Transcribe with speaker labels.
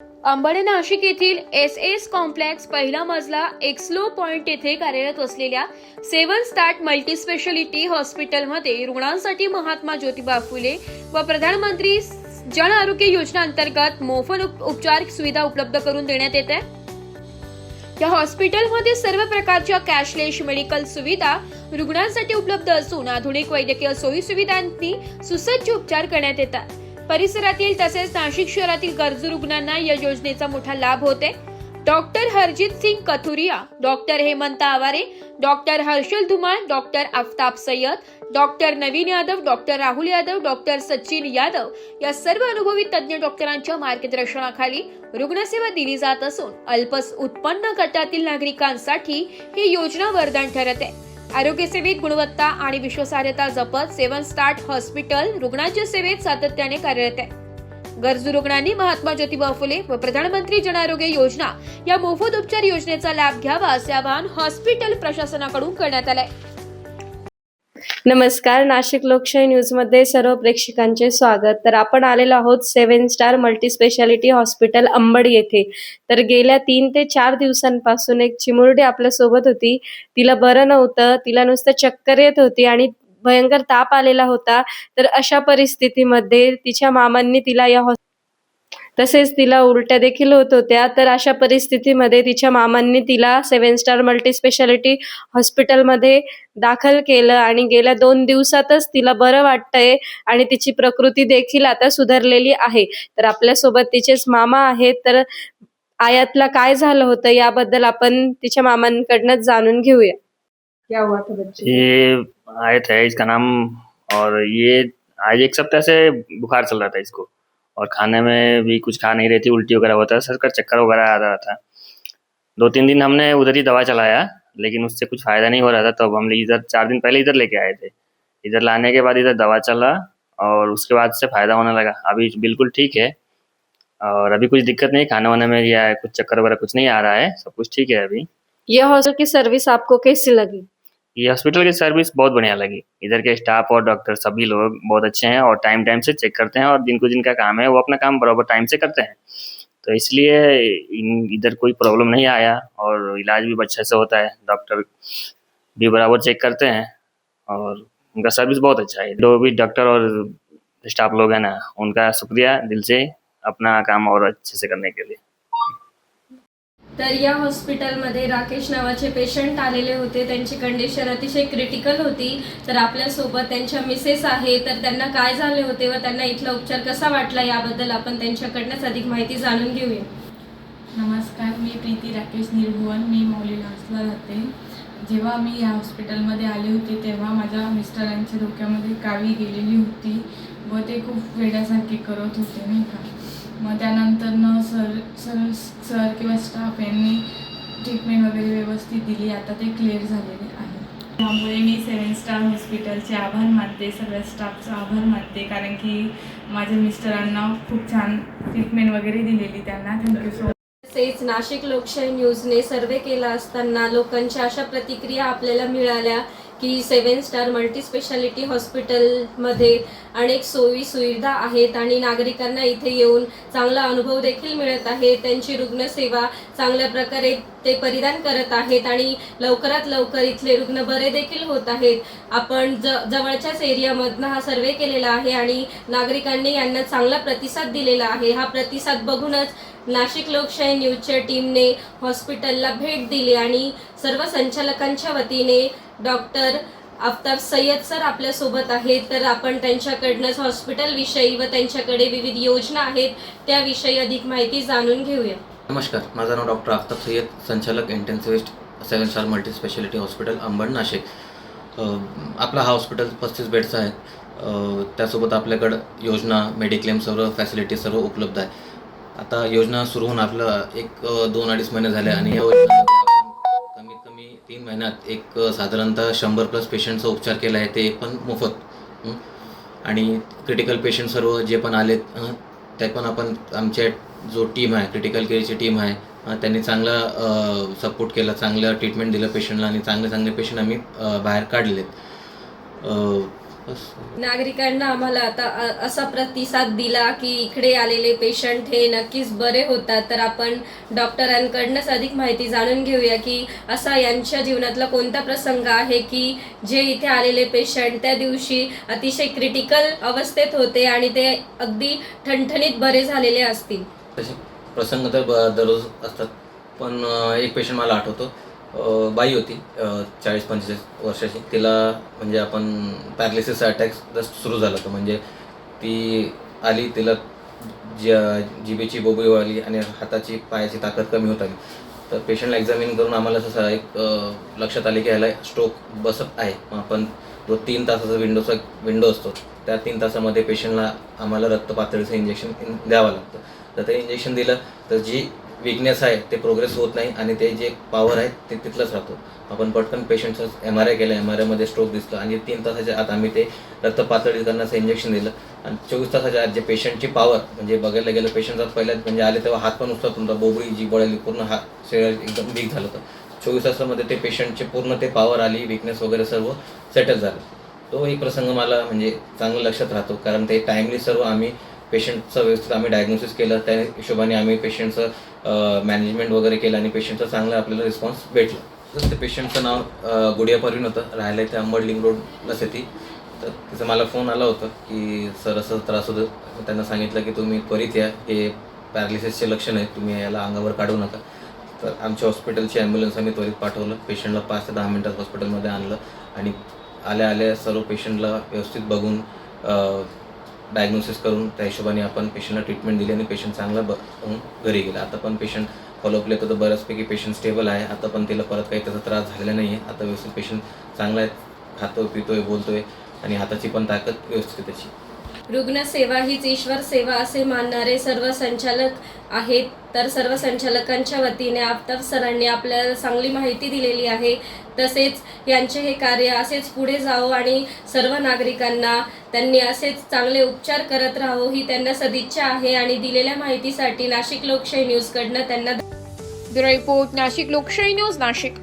Speaker 1: अंबड नाशिक येथील S complex पहिला मजला एक्सलो पॉइंट येथे कार्यरत असलेल्या 7 स्टार मल्टीस्पेशालिटी हॉस्पिटलमध्ये रुग्णांसाठी महात्मा ज्योतिबा फुले व प्रधानमंत्री जन आरोग्य योजना अंतर्गत मोफत उपचार सुविधा उपलब्ध करून देण्यात येते। या हॉस्पिटलमध्ये सर्व प्रकारच्या कॅशलेस मेडिकल सुविधा रुग्णांसाठी उपलब्ध असून आधुनिक वैद्यकीय सोयी सुविधांनी सुसज्ज उपचार करण्यात येतात। परिसरातील तसेच नाशिक शहरातील गरजू रुग्णांना या योजनेचा मोठा लाभ होते। Doctor Harjeet Singh Kathuria, doctor Hemant Aware, doctor Harshal Dhumal, doctor Aftab Sayyad, doctor Naveen Yadav, doctor Rahul Yadav, doctor Sachin Yadav या सर्व अनुभवी तज्ञ डॉक्टरांच्या मार्गदर्शनाखाली रुग्णसेवा दिली जात असून अल्प उत्पन्न गटातील नागरिकांसाठी ही योजना वरदान ठरत आहे। आरोग्य सेवेत गुणवत्ता आणि विश्वासार्हता जपत 7 स्टार हॉस्पिटल रुग्णांच्या सेवेत सातत्याने कार्यरत आहे। गरजू रुग्णांनी महात्मा ज्योतिबा फुले व प्रधानमंत्री जन आरोग्य योजना या मोफत उपचार योजनेचा लाभ घ्यावा असे आवाहन हॉस्पिटल प्रशासनाकडून करण्यात आले।
Speaker 2: नमस्कार, नाशिक लोकशाही न्यूज मध्ये सर्व प्रेक्षकांचे स्वागत। तर आपण आलेलो आहोत 7 स्टार मल्टीस्पेशालिटी हॉस्पिटल अंबड येथे। तर गेल्या 3 ते 4 दिवसांपासून एक चिमुरडी आपल्या सोबत होती। तिला बरं नव्हतं, तिला नुसतं चक्कर येत होती आणि भयंकर ताप आलेला होता। तर अशा परिस्थितीमध्ये तिच्या मामांनी तिला तसेच तिला उलट्या देखील होत होत्या। तर अशा परिस्थितीमध्ये तिच्या मामांनी तिला 7 स्टार मल्टीस्पेशालिटी हॉस्पिटलमध्ये दाखल केलं आणि गेल्या 2 दिवसातच तिला बरं वाटतंय आणि तिची प्रकृती देखील आता सुधारलेली आहे। तर आपल्यासोबत तिचेच मामा आहेत। तर आयातला काय झालं होतं याबद्दल आपण तिच्या मामांकडनं जाणून घेऊया। क्या हुआ था बच्चे?
Speaker 3: ये आयत है, इसका नाम, और ये आज 1 सप्ताह से बुखार चल रहा था इसको, और खाने में भी कुछ खा नहीं रही थी, उल्टी वगैरह होता है, सर का चक्कर वगैरह आ रहा था। 2-3 दिन हमने उधर ही दवा चलाया, लेकिन उससे कुछ फ़ायदा नहीं हो रहा था। तो अब हम इधर 4 दिन पहले इधर लेके आए थे। इधर लाने के बाद इधर दवा चला और उसके बाद से फ़ायदा होने लगा। अभी बिल्कुल ठीक है और अभी कुछ दिक्कत नहीं, खाने वाने में या कुछ चक्कर वगैरह कुछ नहीं आ रहा है, सब कुछ ठीक है अभी।
Speaker 2: यह हॉस्पिटल की सर्विस आपको कैसी लगी?
Speaker 3: ये हॉस्पिटल की सर्विस बहुत बढ़िया लगी। इधर के स्टाफ और डॉक्टर सभी लोग बहुत अच्छे हैं और टाइम से चेक करते हैं, और जिनका काम है वो अपना काम बराबर टाइम से करते हैं। तो इसलिए इधर कोई प्रॉब्लम नहीं आया और इलाज भी अच्छे से होता है। डॉक्टर भी बराबर चेक करते हैं और उनका सर्विस बहुत अच्छा है। जो भी डॉक्टर और स्टाफ लोग हैं ना, उनका शुक्रिया दिल से, अपना काम और अच्छे से करने के लिए।
Speaker 2: तर या हॉस्पिटलमध्ये राकेश नावाचे पेशंट आलेले होते। त्यांची कंडिशन अतिशय क्रिटिकल होती। तर आपल्यासोबत त्यांच्या मिसेस आहे। तर त्यांना काय झाले होते व त्यांना इथला उपचार कसा वाटला याबद्दल आपण त्यांच्याकडूनच अधिक माहिती जाणून घेऊया।
Speaker 4: नमस्कार, मी प्रीती राकेश निर्भुवन, मी मौली लॉन्सला राहते। जेव्हा मी या हॉस्पिटलमध्ये आले होते तेव्हा माझ्या मिस्टरांच्या डोक्यामध्ये कावी गेलेली होती व ते खूप वेड्यासारखे करत होते, नाही का। मग त्यानंतर सर किंवा स्टाफ यांनी ट्रीटमेंट वगैरे व्यवस्थित दिली। आता ते क्लिअर झालेले आहे। त्यामुळे मी 7 स्टार हॉस्पिटलचे आभार मानते, सगळ्या स्टाफचा आभार मानते, कारण की माझ्या मिस्टरांना खूप छान ट्रीटमेंट वगैरे दिलेली त्यांना। Thank you so much.
Speaker 2: तसेच नाशिक लोकशाही न्यूजने सर्वे केला असताना लोकांच्या अशा प्रतिक्रिया आपल्याला मिळाल्या की 7 स्टार मल्टीस्पेशालिटी हॉस्पिटलमध्ये अनेक सोयी सुविधा आहेत आणि नागरिकांना इथे येऊन चांगला अनुभव देखील मिळत आहे। त्यांची रुग्णसेवा चांगल्या प्रकारे ते परिधान करत आहेत आणि लवकरात लवकर इथले रुग्ण बरे देखील होत आहेत। आपण जवळच्याच एरियामधनं हा सर्वे केलेला आहे आणि नागरिकांनी यांना चांगला प्रतिसाद दिलेला आहे। हा प्रतिसाद बघूनच नाशिक लोकशाही न्यूजच्या टीमने हॉस्पिटलला भेट दिली आणि सर्व संचालकांच्या वतीने डॉक्टर आफ्ताब सय्यद सर आपल्या सोबत आहेत। तर आपण त्यांच्याकडनंच हॉस्पिटल विषयी व त्यांच्याकडे विविध योजना आहेत त्याविषयी अधिक माहिती जाणून घेऊया।
Speaker 5: नमस्कार, माझं नाव डॉक्टर आफ्ताब सय्यद, संचालक intensivist 7 star multispeciality hospital Ambad Nashik. आपला हा हॉस्पिटल 35 बेड्स आहेत। त्यासोबत आपल्याकडं योजना, मेडिक्लेम सर्व फॅसिलिटी सर्व उपलब्ध आहे। आता योजना सुरू होऊन आपलं 2-2.5 महिने झाले आणि या योजनेमध्ये आपण कमीत कमी 3 महिन्यात साधारणतः 100+ पेशंटचा उपचार केला आहे, ते पण मोफत। आणि क्रिटिकल पेशंट सर्व जे पण आलेत ते पण आपण आमच्या जो टीम आहे, क्रिटिकल केअरची टीम आहे, त्यांनी चांगला सपोर्ट केला, चांगलं ट्रीटमेंट दिलं पेशंटला आणि चांगले पेशंट आम्ही बाहेर काढलेत। बस.
Speaker 2: नागरिकांना आम्हाला आता असा प्रतिसाद दिला की इकडे आलेले पेशंट हे नक्कीच बरे होतात. तर आपण डॉक्टरांकडनंच अधिक माहिती जाणून घेऊया की असा यांच्या जीवनातला कोणता प्रसंग आहे की जे इथे आलेले पेशंट त्या दिवशी अतिशय क्रिटिकल अवस्थेत होते आणि ते अगदी ठणठणीत बरे झालेले असतील.
Speaker 5: तसे प्रसंग तर दररोज असतात, पण एक पेशंट मला आठवतो. बाई होती 40-45 वर्षाची. तिला म्हणजे आपण पॅरालिसिसचा अटॅक जस्ट सुरू झाला होता. म्हणजे ती आली, तिला जिभेची बोबळी आली आणि हाताची पायाची ताकद कमी होत आली. तर पेशंटला एक्झामिन करून आम्हाला तसं एक लक्षात आले की ह्याला स्ट्रोक बसत आहे. मग आपण जो 3 तासाचा विंडो असतो, त्या 3 तासामध्ये पेशंटला आम्हाला रक्त पातळीचं इंजेक्शन द्यावं लागतं. तर ते इंजेक्शन दिलं तर जी विकनेस आहे ते प्रोग्रेस होत नाही आणि ते जे पॉवर आहे ते तिथलंच राहतो. आपण पटकन पेशंटचं MRI केलं, MRIमध्ये स्ट्रोक दिसलं आणि 3 तासाच्या आत आम्ही ते रक्त पातळी करण्याचं इंजेक्शन दिलं आणि 24 तासाच्या आत जे पेशंटची पॉवर म्हणजे बघायला गेलं, पेशंटचा पहिल्याच म्हणजे आले तेव्हा हात पण उचलत नव्हता, बोबळी जी बळाली, पूर्ण शरीर एकदम वीक झालं होतं. 24 तासामध्ये ते पेशंटचे पूर्ण ते पॉवर आली, विकनेस वगैरे सर्व सेटल झालं. तो एक प्रसंग मला म्हणजे चांगलं लक्षात राहतो, कारण ते टाईमली सर्व आम्ही पेशंटचं व्यवस्थित आम्ही डायग्नोसिस केलं. त्या हिशोबाने आम्ही पेशंटचं मॅनेजमेंट वगैरे केलं आणि पेशंटचा चांगला आपल्याला रिस्पॉन्स भेटला. तर ते पेशंटचं नाव गुडिया परवीन होतं. राहायला इथे अंबड लिंक रोडलाच येते. तर तिचा मला फोन आला होता की सर असं त्रास होतो. त्यांना सांगितलं की तुम्ही त्वरित या, हे पॅरालिसिसचे लक्षण आहेत, तुम्ही याला अंगावर काढू नका. तर आमच्या हॉस्पिटलची ॲम्ब्युलन्स आम्ही त्वरित पाठवलं. पेशंटला 5 ते 10 मिनटात हॉस्पिटलमध्ये आणलं आणि आल्या आल्या सर्व पेशंटला व्यवस्थित बघून डायग्नोसिस करून त्या हिशोबाने आपण पेशंटला ट्रीटमेंट दिली आणि पेशंट चांगला होऊन घरी गेला. आता पण पेशंट फॉलोअपला येतो, तर बऱ्याचपैकी पेशंट स्टेबल आहे. आता पण तिला परत काही त्याचा त्रास झालेला नाही आहे. आता व्यवस्थित पेशंट चांगला आहे, खातो, पितोय, बोलतोय आणि हाताची पण ताकद व्यवस्थित आहे त्याची.
Speaker 2: रुग्णसेवा हीच ईश्वर सेवा असे मानणारे सर्व संचालक आहेत. तर सर्व संचालकांच्या वतीने आफताब सरांनी आपल्याला चांगली माहिती दिलेली आहे. तसेच यांचे हे कार्य असेच पुढे जावो आणि सर्व नागरिकांना त्यांनी असेच चांगले उपचार करत राहावो ही त्यांना सदिच्छा आहे. आणि दिलेल्या माहितीसाठी नाशिक लोकशाही न्यूजकडनं त्यांना
Speaker 1: ब्युरो रिपोर्ट, नाशिक लोकशाही न्यूज, नाशिक.